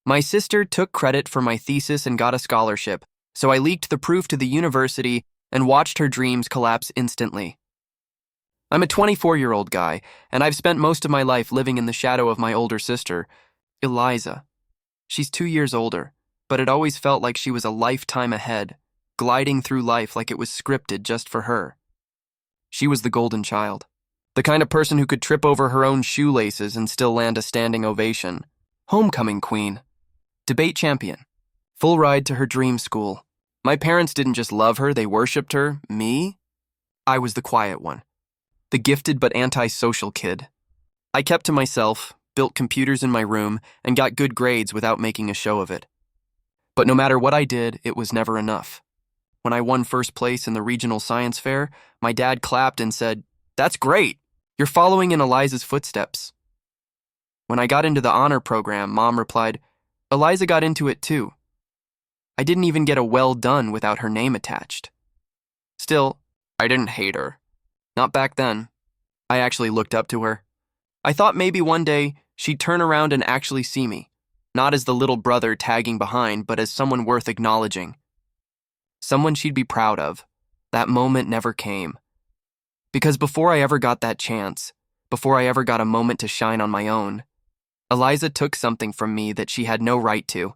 My sister took credit for my thesis and got a scholarship, so I leaked the proof to the university and watched her dreams collapse instantly. I'm a 24-year-old guy, and I've spent most of my life living in the shadow of my older sister, Eliza. She's 2 years older, but it always felt like she was a lifetime ahead, gliding through life like it was scripted just for her. She was the golden child, the kind of person who could trip over her own shoelaces and still land a standing ovation. Homecoming queen, debate champion, full ride to her dream school. My parents didn't just love her, they worshipped her. Me? I was the quiet one, the gifted but antisocial kid. I kept to myself, built computers in my room, and got good grades without making a show of it. But no matter what I did, it was never enough. When I won first place in the regional science fair, my dad clapped and said, "That's great! You're following in Eliza's footsteps." When I got into the honor program, Mom replied, "Eliza got into it too." I didn't even get a well done without her name attached. Still, I didn't hate her. Not back then. I actually looked up to her. I thought maybe one day she'd turn around and actually see me, not as the little brother tagging behind, but as someone worth acknowledging. Someone she'd be proud of. That moment never came. Because before I ever got that chance, before I ever got a moment to shine on my own, Eliza took something from me that she had no right to.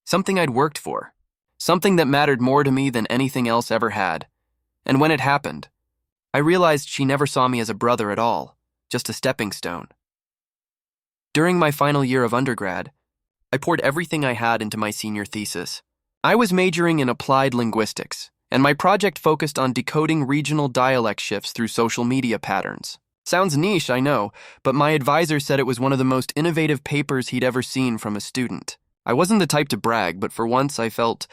Something I'd worked for. Something that mattered more to me than anything else ever had. And when it happened, I realized she never saw me as a brother at all, just a stepping stone. During my final year of undergrad, I poured everything I had into my senior thesis. I was majoring in applied linguistics, and my project focused on decoding regional dialect shifts through social media patterns. Sounds niche, I know, but my advisor said it was one of the most innovative papers he'd ever seen from a student. I wasn't the type to brag, but for once I felt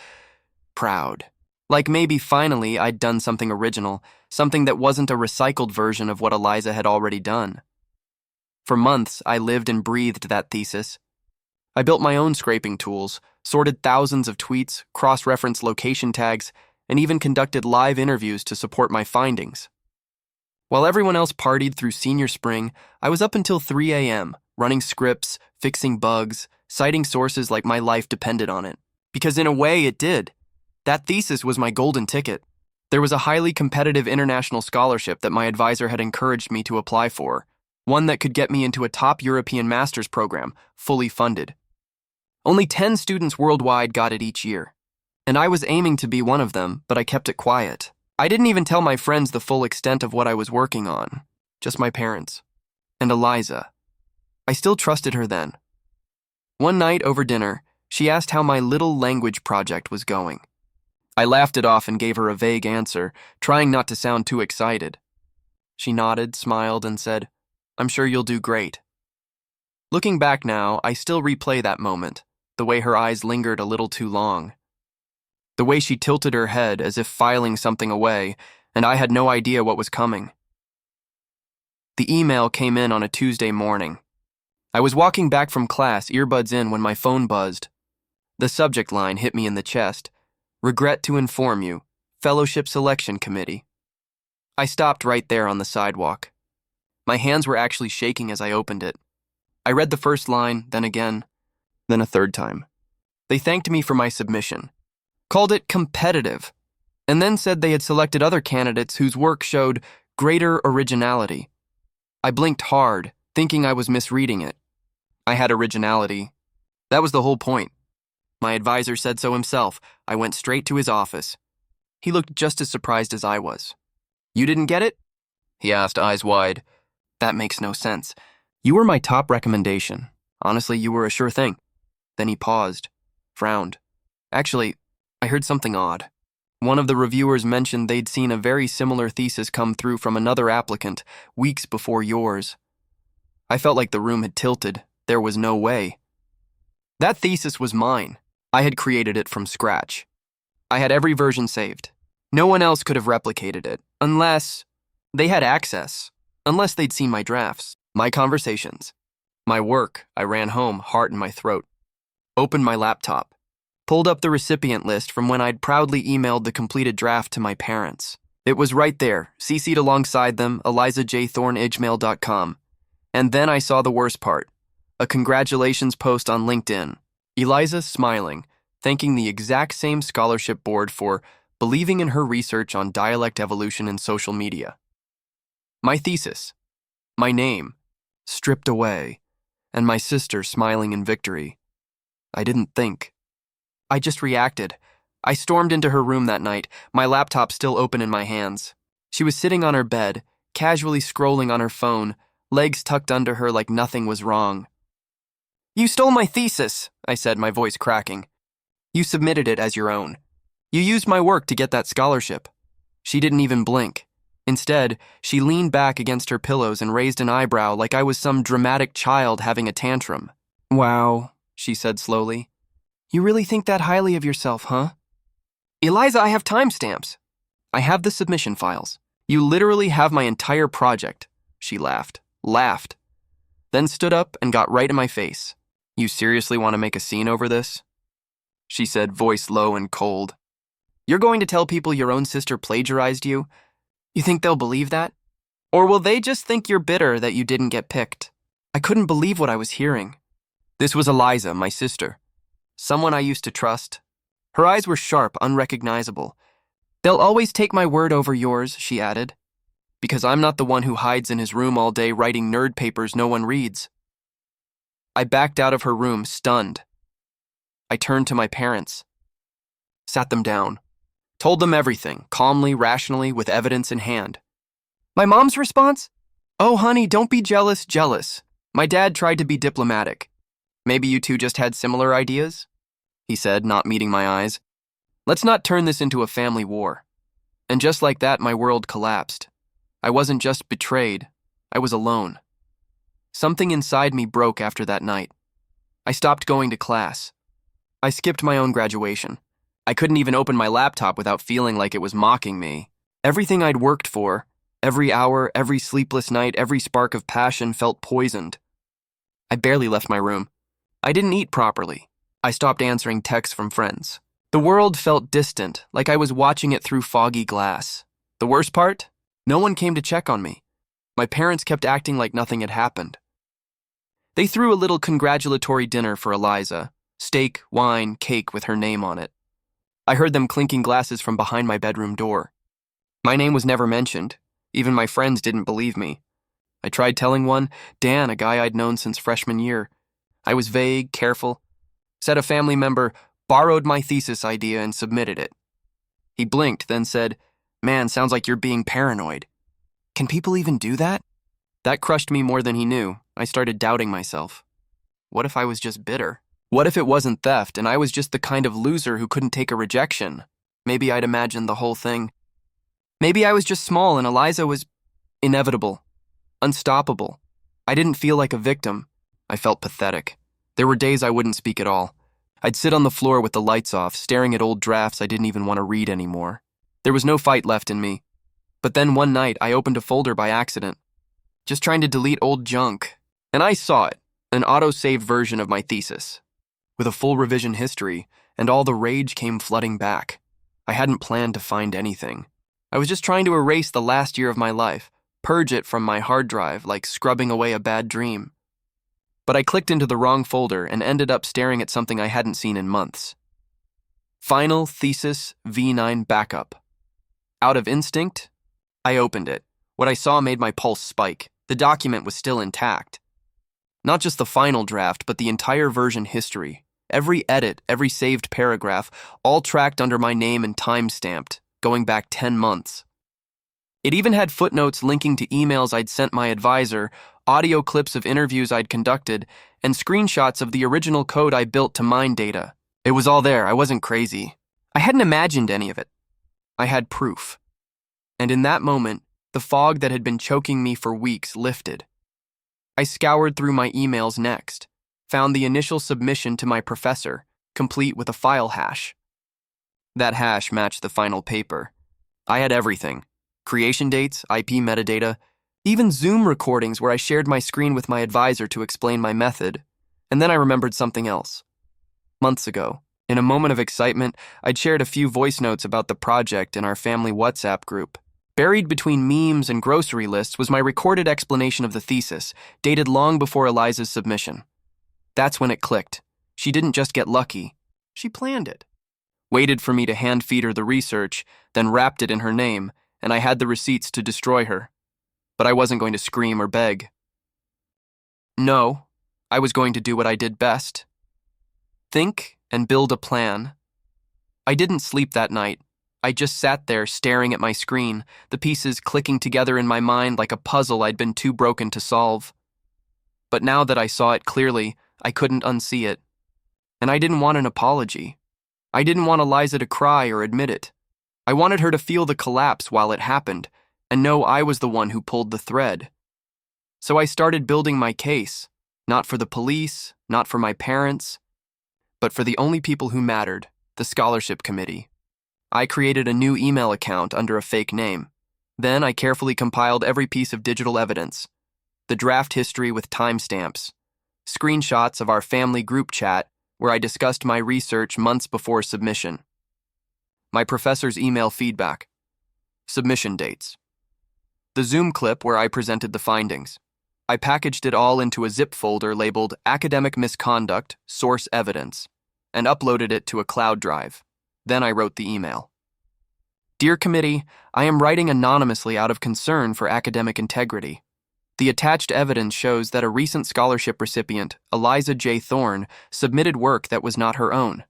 proud. Like maybe finally I'd done something original, something that wasn't a recycled version of what Eliza had already done. For months, I lived and breathed that thesis. I built my own scraping tools, sorted thousands of tweets, cross-referenced location tags, and even conducted live interviews to support my findings. While everyone else partied through senior spring, I was up until 3 a.m., running scripts, fixing bugs, citing sources like my life depended on it. Because in a way, it did. That thesis was my golden ticket. There was a highly competitive international scholarship that my advisor had encouraged me to apply for, one that could get me into a top European master's program, fully funded. Only 10 students worldwide got it each year, and I was aiming to be one of them, but I kept it quiet. I didn't even tell my friends the full extent of what I was working on, just my parents. And Eliza. I still trusted her then. One night over dinner, she asked how my little language project was going. I laughed it off and gave her a vague answer, trying not to sound too excited. She nodded, smiled, and said, "I'm sure you'll do great." Looking back now, I still replay that moment, the way her eyes lingered a little too long. The way she tilted her head as if filing something away, and I had no idea what was coming. The email came in on a Tuesday morning. I was walking back from class, earbuds in, when my phone buzzed. The subject line hit me in the chest. "Regret to inform you, Fellowship Selection Committee." I stopped right there on the sidewalk. My hands were actually shaking as I opened it. I read the first line, then again, then a third time. They thanked me for my submission, called it competitive, and then said they had selected other candidates whose work showed greater originality. I blinked hard, thinking I was misreading it. I had originality. That was the whole point. My advisor said so himself. I went straight to his office. He looked just as surprised as I was. "You didn't get it?" he asked, eyes wide. "That makes no sense. You were my top recommendation. Honestly, you were a sure thing." Then he paused, frowned. "Actually, I heard something odd. One of the reviewers mentioned they'd seen a very similar thesis come through from another applicant weeks before yours." I felt like the room had tilted. There was no way. That thesis was mine. I had created it from scratch. I had every version saved. No one else could have replicated it, unless they had access, unless they'd seen my drafts, my conversations, my work. I ran home, heart in my throat, opened my laptop, pulled up the recipient list from when I'd proudly emailed the completed draft to my parents. It was right there, CC'd alongside them, elizajthorne@gmail.com. And then I saw the worst part, a congratulations post on LinkedIn. Eliza smiling, thanking the exact same scholarship board for believing in her research on dialect evolution in social media. My thesis, my name, stripped away, and my sister smiling in victory. I didn't think. I just reacted. I stormed into her room that night, my laptop still open in my hands. She was sitting on her bed, casually scrolling on her phone, legs tucked under her like nothing was wrong. "You stole my thesis," I said, my voice cracking. "You submitted it as your own. You used my work to get that scholarship." She didn't even blink. Instead, she leaned back against her pillows and raised an eyebrow like I was some dramatic child having a tantrum. "Wow," she said slowly. "You really think that highly of yourself, huh?" "Eliza, I have timestamps." "I have the submission files. You literally have my entire project." She laughed, then stood up and got right in my face. "You seriously want to make a scene over this?" She said, voice low and cold. "You're going to tell people your own sister plagiarized you? You think they'll believe that? Or will they just think you're bitter that you didn't get picked?" I couldn't believe what I was hearing. This was Eliza, my sister. Someone I used to trust. Her eyes were sharp, unrecognizable. "They'll always take my word over yours," she added. "Because I'm not the one who hides in his room all day writing nerd papers no one reads." I backed out of her room, stunned. I turned to my parents. Sat them down. Told them everything, calmly, rationally, with evidence in hand. My mom's response? "Oh, honey, don't be jealous. My dad tried to be diplomatic. Maybe you two just had similar ideas?" he said, not meeting my eyes. "Let's not turn this into a family war." And just like that, my world collapsed. I wasn't just betrayed, I was alone. Something inside me broke after that night. I stopped going to class. I skipped my own graduation. I couldn't even open my laptop without feeling like it was mocking me. Everything I'd worked for, every hour, every sleepless night, every spark of passion felt poisoned. I barely left my room. I didn't eat properly. I stopped answering texts from friends. The world felt distant, like I was watching it through foggy glass. The worst part? No one came to check on me. My parents kept acting like nothing had happened. They threw a little congratulatory dinner for Eliza. Steak, wine, cake with her name on it. I heard them clinking glasses from behind my bedroom door. My name was never mentioned. Even my friends didn't believe me. I tried telling one, Dan, a guy I'd known since freshman year. I was vague, careful. Said a family member borrowed my thesis idea and submitted it. He blinked, then said, "Man, sounds like you're being paranoid." Can people even do that? That crushed me more than he knew. I started doubting myself. What if I was just bitter? What if it wasn't theft and I was just the kind of loser who couldn't take a rejection? Maybe I'd imagined the whole thing. Maybe I was just small and Eliza was inevitable, unstoppable. I didn't feel like a victim. I felt pathetic. There were days I wouldn't speak at all. I'd sit on the floor with the lights off, staring at old drafts I didn't even want to read anymore. There was no fight left in me. But then one night, I opened a folder by accident, just trying to delete old junk. And I saw it, an auto-saved version of my thesis, with a full revision history, and all the rage came flooding back. I hadn't planned to find anything. I was just trying to erase the last year of my life, purge it from my hard drive like scrubbing away a bad dream. But I clicked into the wrong folder and ended up staring at something I hadn't seen in months. Final Thesis V9 Backup. Out of instinct, I opened it. What I saw made my pulse spike. The document was still intact. Not just the final draft, but the entire version history. Every edit, every saved paragraph, all tracked under my name and time-stamped, going back 10 months. It even had footnotes linking to emails I'd sent my advisor, audio clips of interviews I'd conducted, and screenshots of the original code I built to mine data. It was all there. I wasn't crazy. I hadn't imagined any of it. I had proof. And in that moment, the fog that had been choking me for weeks lifted. I scoured through my emails next, found the initial submission to my professor, complete with a file hash. That hash matched the final paper. I had everything. Creation dates, IP metadata, even Zoom recordings where I shared my screen with my advisor to explain my method. And then I remembered something else. Months ago, in a moment of excitement, I'd shared a few voice notes about the project in our family WhatsApp group. Buried between memes and grocery lists was my recorded explanation of the thesis, dated long before Eliza's submission. That's when it clicked. She didn't just get lucky, she planned it. Waited for me to hand feed her the research, then wrapped it in her name, and I had the receipts to destroy her. But I wasn't going to scream or beg. No, I was going to do what I did best. Think and build a plan. I didn't sleep that night. I just sat there staring at my screen, the pieces clicking together in my mind like a puzzle I'd been too broken to solve. But now that I saw it clearly, I couldn't unsee it. And I didn't want an apology. I didn't want Eliza to cry or admit it. I wanted her to feel the collapse while it happened, and know I was the one who pulled the thread. So I started building my case, not for the police, not for my parents, but for the only people who mattered, the scholarship committee. I created a new email account under a fake name. Then I carefully compiled every piece of digital evidence, the draft history with timestamps, screenshots of our family group chat where I discussed my research months before submission, my professor's email feedback, submission dates, the Zoom clip where I presented the findings. I packaged it all into a zip folder labeled Academic Misconduct Source Evidence and uploaded it to a cloud drive. Then I wrote the email. Dear Committee, I am writing anonymously out of concern for academic integrity. The attached evidence shows that a recent scholarship recipient, Eliza J. Thorne, submitted work that was not her own.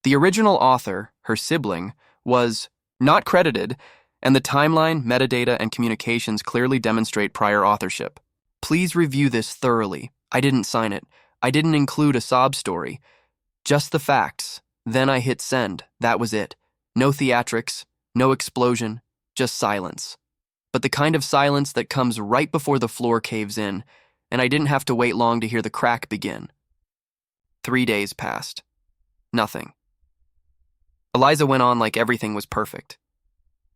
The original author, her sibling, was not credited, and the timeline, metadata, and communications clearly demonstrate prior authorship. Please review this thoroughly. I didn't sign it. I didn't include a sob story. Just the facts. Then I hit send. That was it. No theatrics, no explosion, just silence. But the kind of silence that comes right before the floor caves in, and I didn't have to wait long to hear the crack begin. 3 days passed. Nothing. Eliza went on like everything was perfect.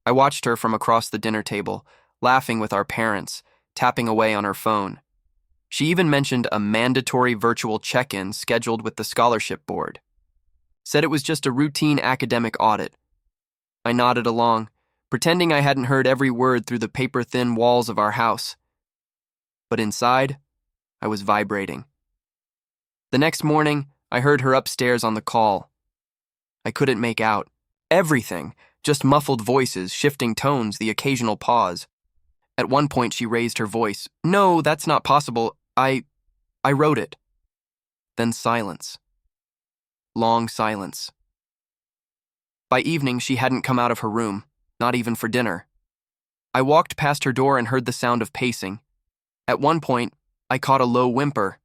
I watched her from across the dinner table, laughing with our parents, tapping away on her phone. She even mentioned a mandatory virtual check-in scheduled with the scholarship board. Said it was just a routine academic audit. I nodded along, pretending I hadn't heard every word through the paper-thin walls of our house. But inside, I was vibrating. The next morning, I heard her upstairs on the call. I couldn't make out everything, just muffled voices, shifting tones, the occasional pause. At one point, she raised her voice. No, that's not possible. I wrote it. Then silence. Long silence. By evening, she hadn't come out of her room, not even for dinner. I walked past her door and heard the sound of pacing. At one point, I caught a low whimper.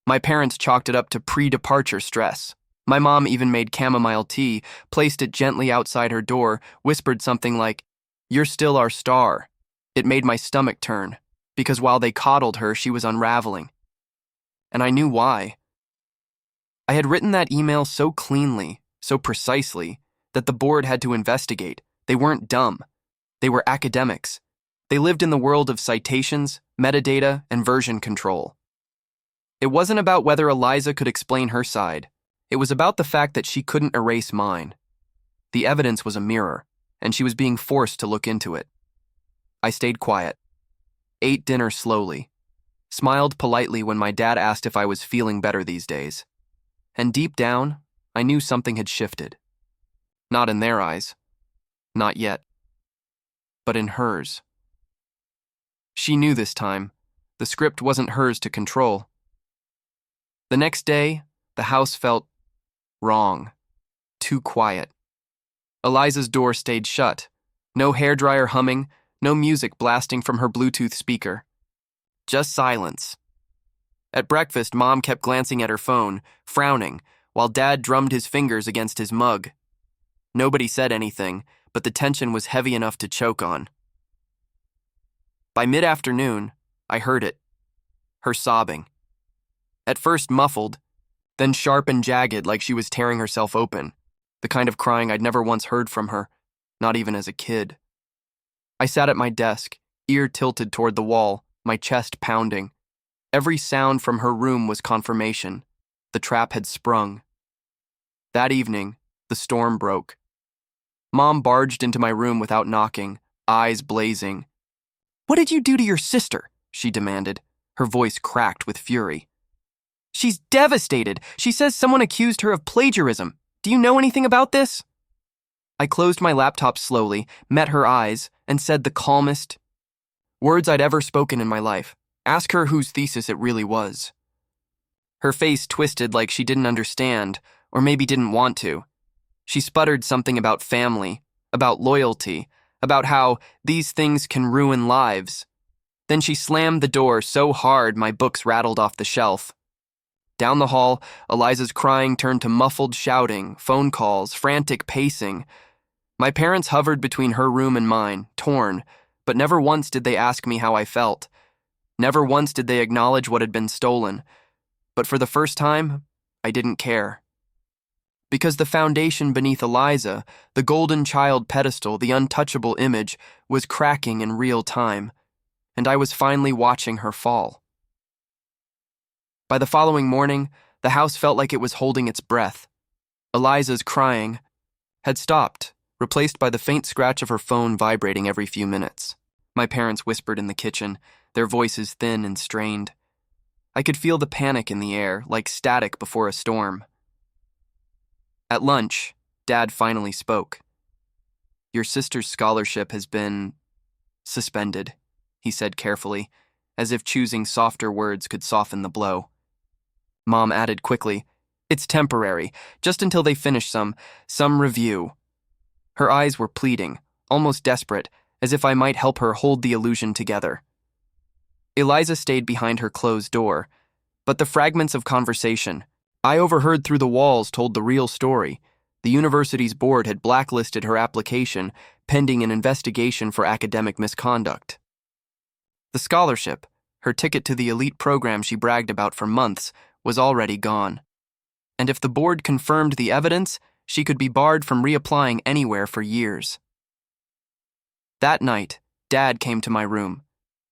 My parents chalked it up to pre-departure stress. My mom even made chamomile tea, placed it gently outside her door, whispered something like, "You're still our star." It made my stomach turn, because while they coddled her, she was unraveling. And I knew why. I had written that email so cleanly, so precisely, that the board had to investigate. They weren't dumb. They were academics. They lived in the world of citations, metadata, and version control. It wasn't about whether Eliza could explain her side. It was about the fact that she couldn't erase mine. The evidence was a mirror, and she was being forced to look into it. I stayed quiet, ate dinner slowly, smiled politely when my dad asked if I was feeling better these days. And deep down, I knew something had shifted. Not in their eyes. Not yet. But in hers. She knew this time. The script wasn't hers to control. The next day, the house felt wrong. Too quiet. Eliza's door stayed shut. No hairdryer humming, no music blasting from her Bluetooth speaker. Just silence. At breakfast, Mom kept glancing at her phone, frowning, while Dad drummed his fingers against his mug. Nobody said anything, but the tension was heavy enough to choke on. By mid-afternoon, I heard it. Her sobbing. At first muffled, then sharp and jagged like she was tearing herself open, the kind of crying I'd never once heard from her, not even as a kid. I sat at my desk, ear tilted toward the wall, my chest pounding. Every sound from her room was confirmation. The trap had sprung. That evening, the storm broke. Mom barged into my room without knocking, eyes blazing. "What did you do to your sister?" she demanded, her voice cracked with fury. She's devastated. She says someone accused her of plagiarism. Do you know anything about this? I closed my laptop slowly, met her eyes, and said the calmest words I'd ever spoken in my life. Ask her whose thesis it really was. Her face twisted like she didn't understand, or maybe didn't want to. She sputtered something about family, about loyalty, about how these things can ruin lives. Then she slammed the door so hard my books rattled off the shelf. Down the hall, Eliza's crying turned to muffled shouting, phone calls, frantic pacing. My parents hovered between her room and mine, torn, but never once did they ask me how I felt. Never once did they acknowledge what had been stolen. But for the first time, I didn't care. Because the foundation beneath Eliza, the golden child pedestal, the untouchable image, was cracking in real time, and I was finally watching her fall. By the following morning, the house felt like it was holding its breath. Eliza's crying had stopped, replaced by the faint scratch of her phone vibrating every few minutes. My parents whispered in the kitchen, their voices thin and strained. I could feel the panic in the air, like static before a storm. At lunch, Dad finally spoke. Your sister's scholarship has been suspended, he said carefully, as if choosing softer words could soften the blow. Mom added quickly, it's temporary, just until they finish some review. Her eyes were pleading, almost desperate, as if I might help her hold the illusion together. Eliza stayed behind her closed door, but the fragments of conversation I overheard through the walls told the real story. The university's board had blacklisted her application, pending an investigation for academic misconduct. The scholarship, her ticket to the elite program she bragged about for months, was already gone. And if the board confirmed the evidence, she could be barred from reapplying anywhere for years. That night, Dad came to my room.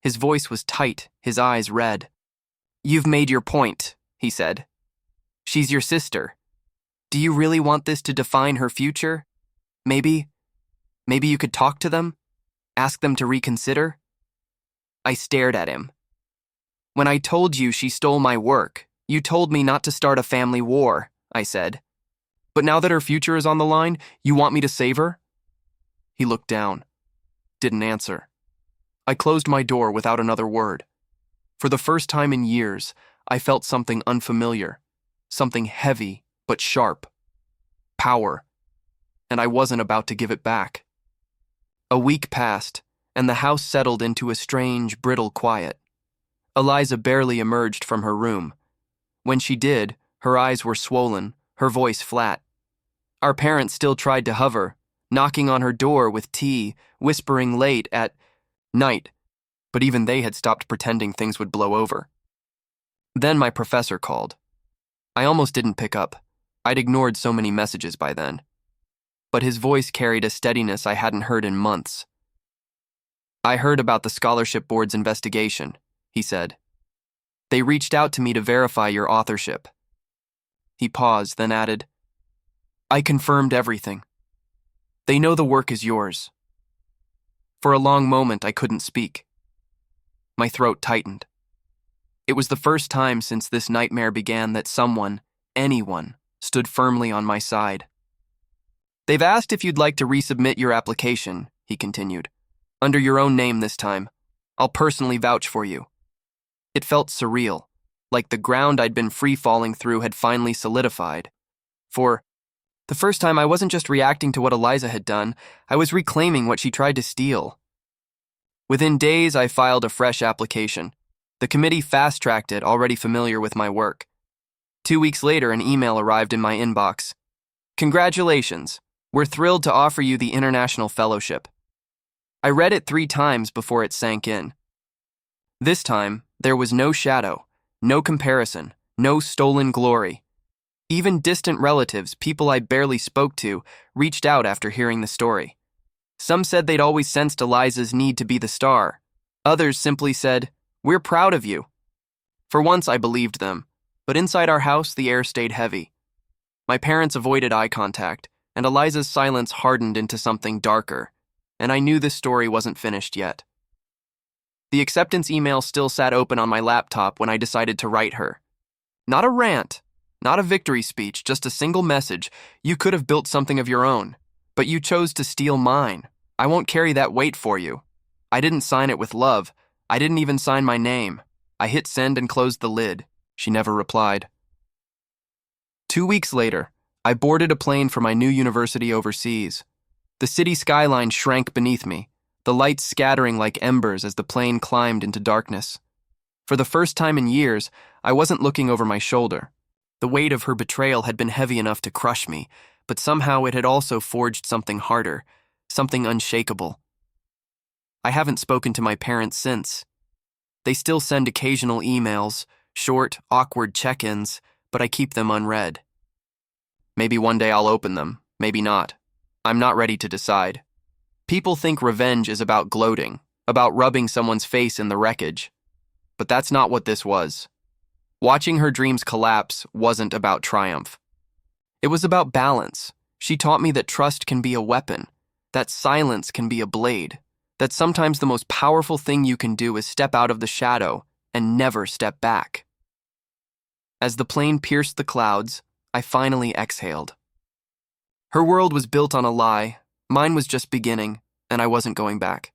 His voice was tight, his eyes red. You've made your point, he said. She's your sister. Do you really want this to define her future? Maybe you could talk to them? Ask them to reconsider? I stared at him. When I told you she stole my work, you told me not to start a family war, I said. But now that her future is on the line, you want me to save her? He looked down. Didn't answer. I closed my door without another word. For the first time in years, I felt something unfamiliar, something heavy but sharp. Power. And I wasn't about to give it back. A week passed, and the house settled into a strange, brittle quiet. Eliza barely emerged from her room. When she did, her eyes were swollen, her voice flat. Our parents still tried to hover, knocking on her door with tea, whispering late at night, but even they had stopped pretending things would blow over. Then my professor called. I almost didn't pick up. I'd ignored so many messages by then. But his voice carried a steadiness I hadn't heard in months. I heard about the scholarship board's investigation, he said. They reached out to me to verify your authorship. He paused, then added, I confirmed everything. They know the work is yours. For a long moment, I couldn't speak. My throat tightened. It was the first time since this nightmare began that someone, anyone, stood firmly on my side. They've asked if you'd like to resubmit your application, he continued. Under your own name this time. I'll personally vouch for you. It felt surreal, like the ground I'd been free-falling through had finally solidified. For the first time, I wasn't just reacting to what Eliza had done, I was reclaiming what she tried to steal. Within days, I filed a fresh application. The committee fast-tracked it, already familiar with my work. 2 weeks later, an email arrived in my inbox. Congratulations, we're thrilled to offer you the International Fellowship. I read it 3 times before it sank in. This time, there was no shadow, no comparison, no stolen glory. Even distant relatives, people I barely spoke to, reached out after hearing the story. Some said they'd always sensed Eliza's need to be the star. Others simply said, "We're proud of you." For once, I believed them, but inside our house, the air stayed heavy. My parents avoided eye contact, and Eliza's silence hardened into something darker, and I knew this story wasn't finished yet. The acceptance email still sat open on my laptop when I decided to write her. Not a rant, not a victory speech, just a single message. You could have built something of your own, but you chose to steal mine. I won't carry that weight for you. I didn't sign it with love. I didn't even sign my name. I hit send and closed the lid. She never replied. 2 weeks later, I boarded a plane for my new university overseas. The city skyline shrank beneath me, the lights scattering like embers as the plane climbed into darkness. For the first time in years, I wasn't looking over my shoulder. The weight of her betrayal had been heavy enough to crush me, but somehow it had also forged something harder, something unshakable. I haven't spoken to my parents since. They still send occasional emails, short, awkward check-ins, but I keep them unread. Maybe one day I'll open them, maybe not. I'm not ready to decide. People think revenge is about gloating, about rubbing someone's face in the wreckage. But that's not what this was. Watching her dreams collapse wasn't about triumph. It was about balance. She taught me that trust can be a weapon, that silence can be a blade, that sometimes the most powerful thing you can do is step out of the shadow and never step back. As the plane pierced the clouds, I finally exhaled. Her world was built on a lie, mine was just beginning, and I wasn't going back.